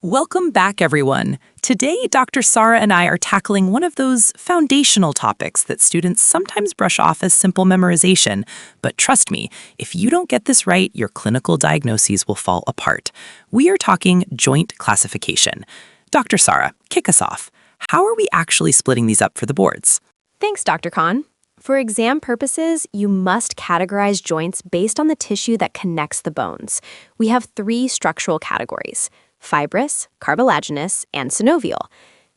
Welcome back, everyone. Today, Dr. Sara and I are tackling one of those foundational topics that students sometimes brush off as simple memorization. But trust me, if you don't get this right, your clinical diagnoses will fall apart. We are talking joint classification. Dr. Sara, kick us off. How are we actually splitting these up for the boards? Thanks, Dr. Khan. For exam purposes, you must categorize joints based on the tissue that connects the bones. We have three structural categories: fibrous, cartilaginous, and synovial.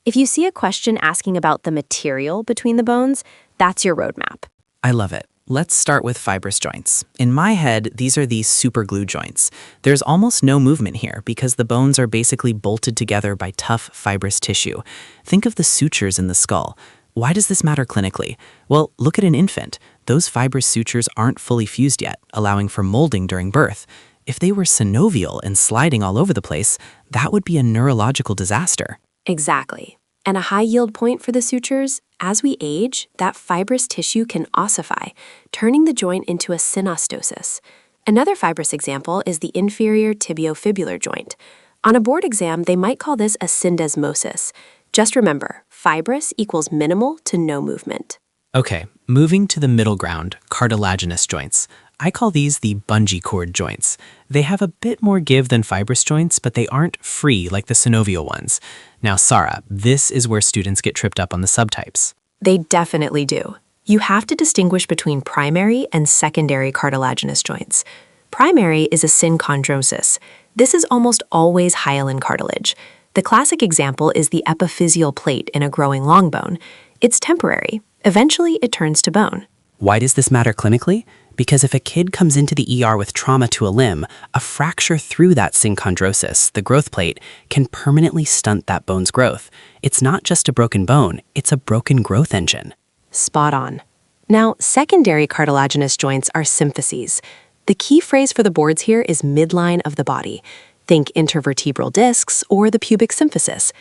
If you see a question asking about the material between the bones, that's your roadmap. I love it. Let's start with fibrous joints. In my head, these are these superglue joints. There's almost no movement here because the bones are basically bolted together by tough fibrous tissue. Think of the sutures in the skull. Why does this matter clinically? Well, look at an infant. Those fibrous sutures aren't fully fused yet, allowing for molding during birth. If they were synovial and sliding all over the place, that would be a neurological disaster. Exactly. And a high yield point for the sutures: as we age, that fibrous tissue can ossify, turning the joint into a synostosis. Another fibrous example is the inferior tibiofibular joint. On a board exam, they might call this a syndesmosis. Just remember, fibrous equals minimal to no movement. Okay, moving to the middle ground, cartilaginous joints. I call these the bungee cord joints. They have a bit more give than fibrous joints, but they aren't free like the synovial ones. Now, Sara, this is where students get tripped up on the subtypes. They definitely do. You have to distinguish between primary and secondary cartilaginous joints. Primary is a synchondroses. This is almost always hyaline cartilage. The classic example is the epiphyseal plate in a growing long bone. It's temporary. Eventually, it turns to bone. Why does this matter clinically? Because if a kid comes into the ER with trauma to a limb, a fracture through that synchondrosis, the growth plate, can permanently stunt that bone's growth. It's not just a broken bone, it's a broken growth engine. Spot on. Now, secondary cartilaginous joints are symphyses. The key phrase for the boards here is midline of the body. Think intervertebral discs or the pubic symphysis.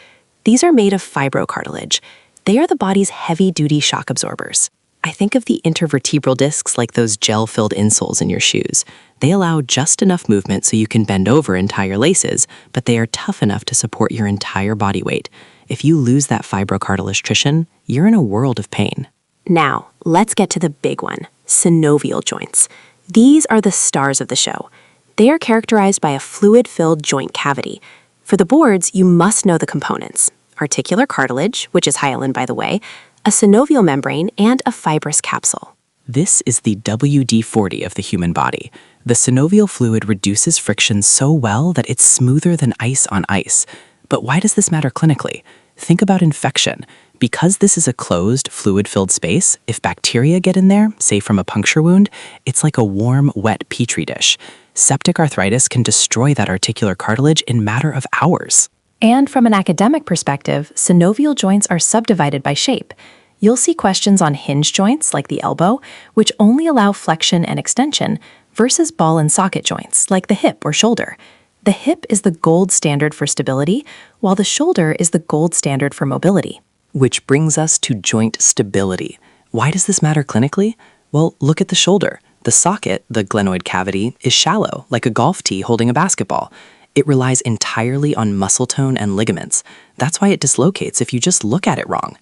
These are made of fibrocartilage. They are the body's heavy-duty shock absorbers. I think of the intervertebral discs like those gel-filled insoles in your shoes. They allow just enough movement so you can bend over and tie your laces, but they are tough enough to support your entire body weight. If you lose that fibrocartilage trishan, you're in a world of pain. Now, let's get to the big one: synovial joints. These are the stars of the show. They are characterized by a fluid-filled joint cavity. For the boards, you must know the components: articular cartilage, which is hyaline by the way, a synovial membrane, and a fibrous capsule. This is the WD-40 of the human body. The synovial fluid reduces friction so well that it's smoother than ice on ice. But why does this matter clinically? Think about infection. Because this is a closed, fluid-filled space, if bacteria get in there, say from a puncture wound, it's like a warm, wet petri dish. Septic arthritis can destroy that articular cartilage in a matter of hours. And from an academic perspective, synovial joints are subdivided by shape. You'll see questions on hinge joints, like the elbow, which only allow flexion and extension, versus ball and socket joints, like the hip or shoulder. The hip is the gold standard for stability, while the shoulder is the gold standard for mobility. Which brings us to joint stability. Why does this matter clinically? Well, look at the shoulder. The socket, the glenoid cavity, is shallow, like a golf tee holding a basketball. It relies entirely on muscle tone and ligaments. That's why it dislocates if you just look at it wrong.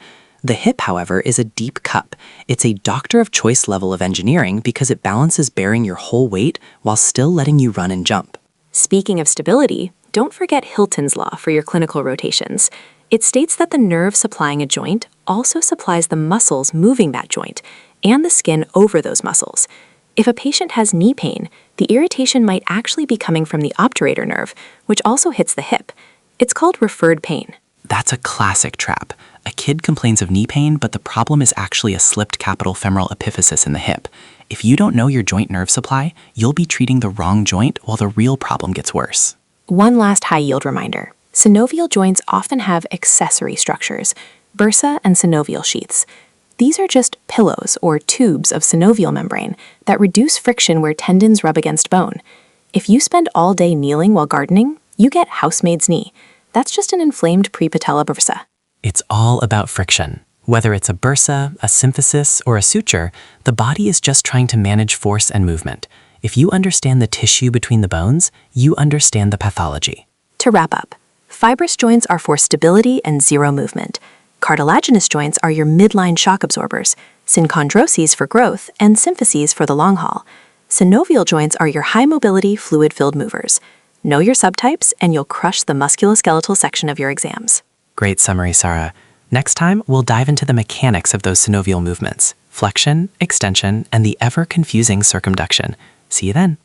The hip, however, is a deep cup. It's a doctor of choice level of engineering because it balances bearing your whole weight while still letting you run and jump. Speaking of stability, don't forget Hilton's law for your clinical rotations. It states that the nerve supplying a joint also supplies the muscles moving that joint and the skin over those muscles. If a patient has knee pain, the irritation might actually be coming from the obturator nerve, which also hits the hip. It's called referred pain. That's a classic trap. A kid complains of knee pain, but the problem is actually a slipped capital femoral epiphysis in the hip. If you don't know your joint nerve supply, you'll be treating the wrong joint while the real problem gets worse. One last high-yield reminder. Synovial joints often have accessory structures: bursa and synovial sheaths. These are just pillows or tubes of synovial membrane that reduce friction where tendons rub against bone. If you spend all day kneeling while gardening, you get housemaid's knee. That's just an inflamed prepatella bursa. It's all about friction. Whether it's a bursa, a symphysis, or a suture, the body is just trying to manage force and movement. If you understand the tissue between the bones, you understand the pathology. To wrap up, Fibrous joints are for stability and zero movement. Cartilaginous joints are your midline shock absorbers, synchondroses for growth, and symphyses for the long haul. Synovial joints are your high-mobility, fluid-filled movers. Know your subtypes, and you'll crush the musculoskeletal section of your exams. Great summary, Sarah. Next time, we'll dive into the mechanics of those synovial movements, flexion, extension, and the ever-confusing circumduction. See you then.